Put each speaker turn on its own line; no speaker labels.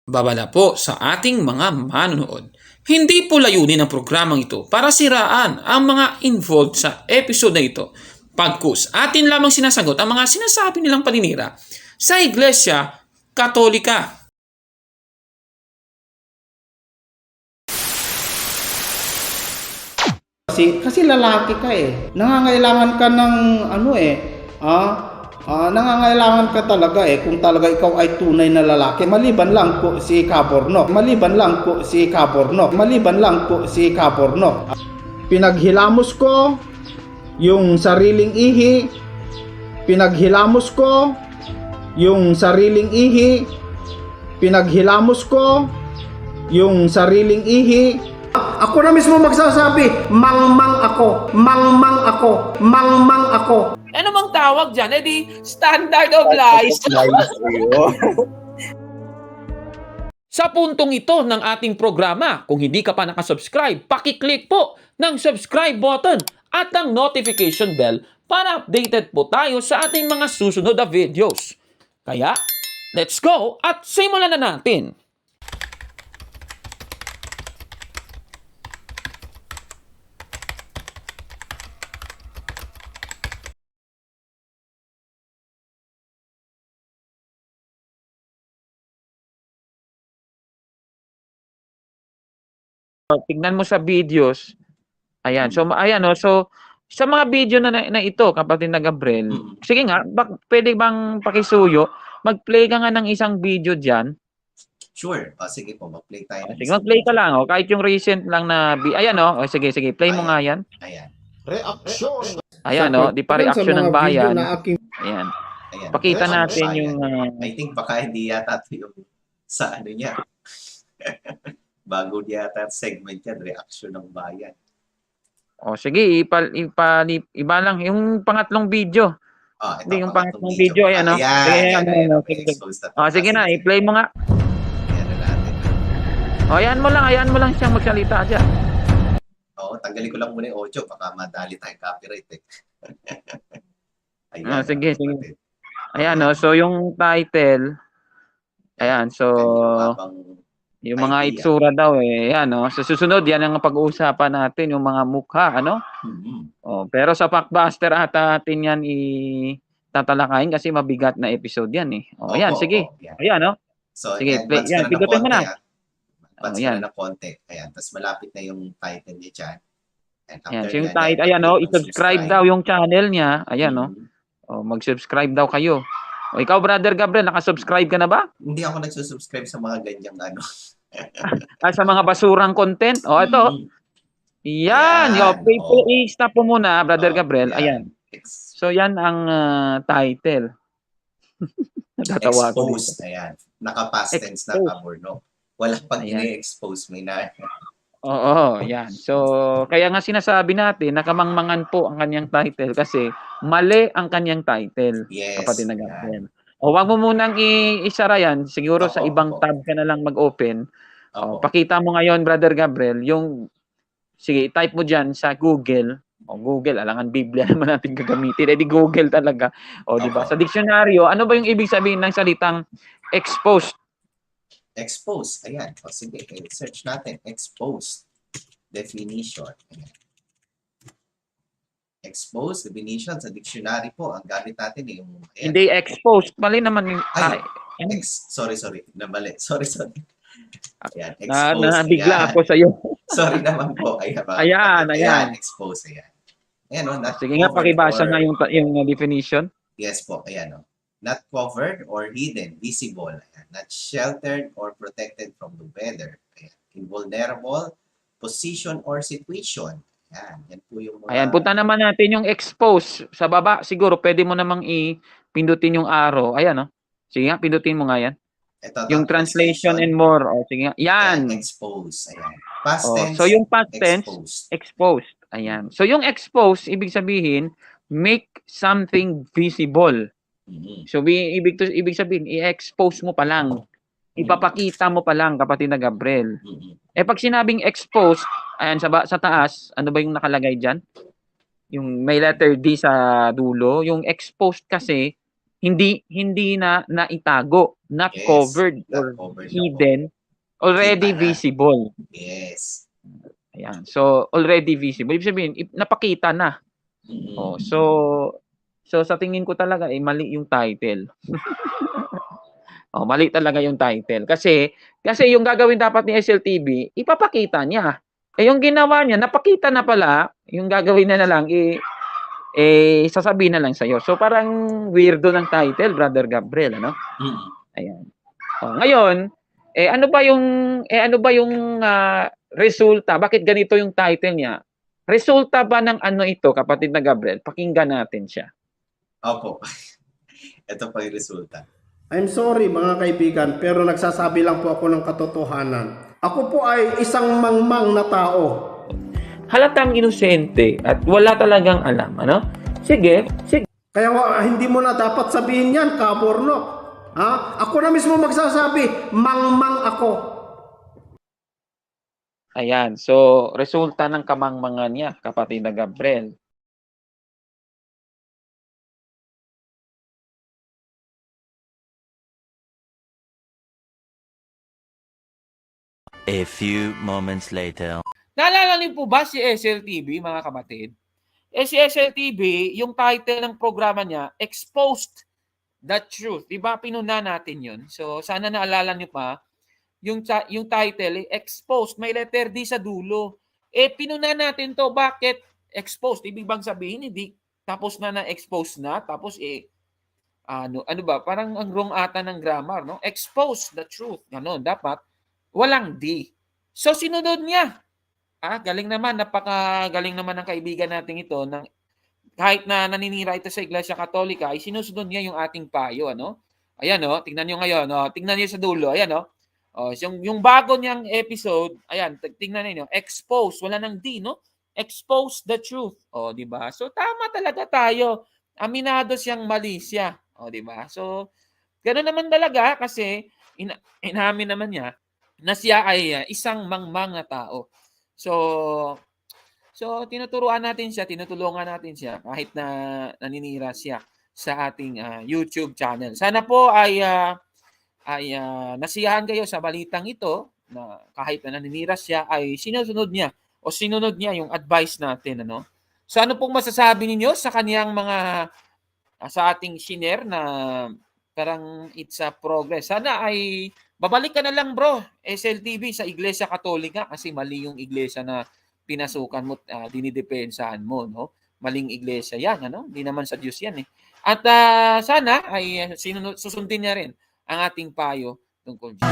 Babala po sa ating mga manonood. Hindi po layunin ng programang ito para siraan ang mga involved sa episode na ito. Pagkus, atin lamang sinasagot ang mga sinasabi nilang paninira sa Iglesia Katolika.
Kasi lalaki ka eh. Nangangailangan ka ng nangangailangan ka talaga eh kung talaga ikaw ay tunay na lalaki. Maliban lang po si Kaborno. Pinaghilamos ko yung sariling ihi. Pinaghilamos ko yung sariling ihi. Pinaghilamos ko yung sariling ihi. Ako na mismo magsasabi, mangmang ako.
Ano mang tawag dyan? Di standard of lies. Sa puntong ito ng ating programa, kung hindi ka pa nakasubscribe, pakiclick po ng subscribe button at ang notification bell para updated po tayo sa ating mga susunod na videos. Kaya, let's go at simulan na natin! Tignan mo sa videos. Ayan. So ayan so sa mga video na ito, kapatid na Gabriel. Sige nga, pwede bang pakisuyo? Mag-play ka nga ng isang video diyan.
Sure. Sige po, mag-play tayo.
Sige, mag-play ka lang kahit yung recent lang na ayan sige, play mo nga yan.
Ayan.
Reaction.
Ayan di pa reaction ng bayan. Ayan. Pakita natin yung
I think baka hindi yata ito yung sa ano niya. Bago yata segment yan, reaction ng bayan.
Sige, iba lang yung pangatlong video.
Ito,
yung pangatlong video, ayan sige na, i-play mo nga.
Ayan na natin.
Ayan mo lang siyang magsalita dyan.
Tanggalin ko lang muna yung audio, baka madali tayong copyright eh.
Ayan, sige. Ayan so yung title, ayan, so yung mga itsura daw ayan sa susunod yan ang pag-uusapan natin, yung mga mukha, pero sa Pakbuster ata natin yan tatalakayin kasi mabigat na episode yan ayan, sige. Ayan
So,
sige, play yan, pindutin mo na.
Advance mo na ng konti. Ayan, tapos malapit na yung title niya dyan.
Ayan, so yung title, ayan i-subscribe daw yung channel niya, ayan mag-subscribe daw kayo. Ikaw, Brother Gabriel, nakasubscribe ka na ba?
Hindi ako nagsusubscribe sa mga ganyang
sa mga basurang content. Ito. Yan. I-stop mo muna, Brother Gabriel. Ayan. So, yan ang title.
Exposed. Ayan. Naka-past tense na Kaborno. Wala pang ini-expose. May na.
Yan. So, kaya nga sinasabi natin, nakamangmangan po ang kanyang title kasi mali ang kanyang title.
Yes.
Kapatid na Gabriel. Wag mo munang isara yan. Siguro sa ibang tab ka na lang mag-open. Pakita mo ngayon, Brother Gabriel, sige, type mo dyan sa Google. Google, alangan Biblia naman natin gagamitin. Di Google talaga. Di ba? Sa diksyonaryo, ano ba yung ibig sabihin ng salitang exposed?
Exposed. Ayan. Sige, search natin. Exposed. Definition. Ayan. Exposed, definition sa dictionary po. Ang gamit natin yung...
Ayan. Hindi exposed. Mali naman yung...
sorry. Nabali. Sorry. Ayan. Exposed.
Nabigla ako sa iyo.
Sorry naman po.
Ayan.
Exposed. Ayan.
Sige nga, pakibasa nga yung definition.
Yes po. Ayan Not covered or hidden, visible. Ayan. Not sheltered or protected from the weather. Ayan. Invulnerable position or situation. Yan po yung mga...
Ayan, punta naman natin yung expose. Sa baba, siguro, pwede mo namang pindutin yung arrow. Ayan, Sige nga, pindutin mo nga yan. Yung translation and more. Sige nga. Yan.
Expose. Ayan. Past tense.
So, yung past tense, exposed. Ayan. So, yung expose, ibig sabihin, make something visible. So, ibig sabihin, i-expose mo pa lang. Ipapakita mo pa lang, kapatid na Gabriel. Pag sinabing exposed, ayan, sa taas, ano ba yung nakalagay dyan? Yung may letter D sa dulo. Yung exposed kasi, hindi na naitago, not
Yes,
covered
not
or
covered na po.
hidden, already
Kita na.
visible.
Yes.
Ayan. So already visible. Ibig sabihin, napakita na.
Mm.
Oh, so sa tingin ko talaga mali yung title. Oh, mali talaga yung title. Kasi yung gagawin dapat ni SLTV, ipapakita niya. Yung ginawa niya, napakita na pala, yung gagawin na lang sasabihin na lang sa'yo. So parang weirdo ng title, Brother Gabriel, ano?
Mm.
Ayan. Oh, ngayon, ano ba yung resulta? Bakit ganito yung title niya? Resulta ba ng ano ito, kapatid na Gabriel? Pakinggan natin siya.
Opo. Ito pa yung resulta.
I'm sorry mga kaibigan, pero nagsasabi lang po ako ng katotohanan. Ako po ay isang mangmang na tao.
Halatang inosente at wala talagang alam, ano? Sige.
Kaya hindi mo na dapat sabihin yan, kabornok. Ha? Ako na mismo magsasabi, mangmang ako.
Ayan, so resulta ng kamangmangan niya, kapatid na Gabriel.
A few moments later.
Naalala niyo po ba si SLTV, mga kapatid? Si SLTV, yung title ng programa niya, Exposed the Truth. Diba? Pinuna natin yun. So, sana naalala niyo pa, yung title, Exposed. May letter D sa dulo. Pinuna natin to. Bakit exposed? Ibig bang sabihin, hindi tapos na expose na? Tapos, ano ba? Parang ang wrong ata ng grammar, no? Expose the truth. Ganon. Dapat, walang D. So, sinunod niya. Galing naman, napakagaling naman ng kaibigan natin ito ng kahit na naninira ito sa Iglesia Katolika, ay sinusunod niya yung ating payo, ano? Ayan, tingnan niyo ngayon, tingnan niyo sa dulo, ayan, yung bago niyang episode, ayan, tingnan niyo, expose, wala nang D, no? Expose the truth, di ba? So tama talaga tayo. Aminado siyang mali siya, di ba? So ganoon naman talaga kasi inamin naman niya na siya ay isang mangmang na tao. So tinutulungan natin siya kahit na naninira siya sa ating YouTube channel. Sana po ay nasiyahan kayo sa balitang ito na kahit na naninira siya ay sinunod niya yung advice natin, ano? So ano pong masasabi ninyo sa kaniyang mga sa ating share na parang it's a progress. Sana ay babalik ka na lang, bro, SLTV sa Iglesia Katolika kasi mali yung iglesia na pinasukan mo, dinidepensahan mo, no? Maling iglesia yan, ano? Hindi naman sa Diyos yan, eh. At sana ay susundin niya rin ang ating payo tungkol dyan.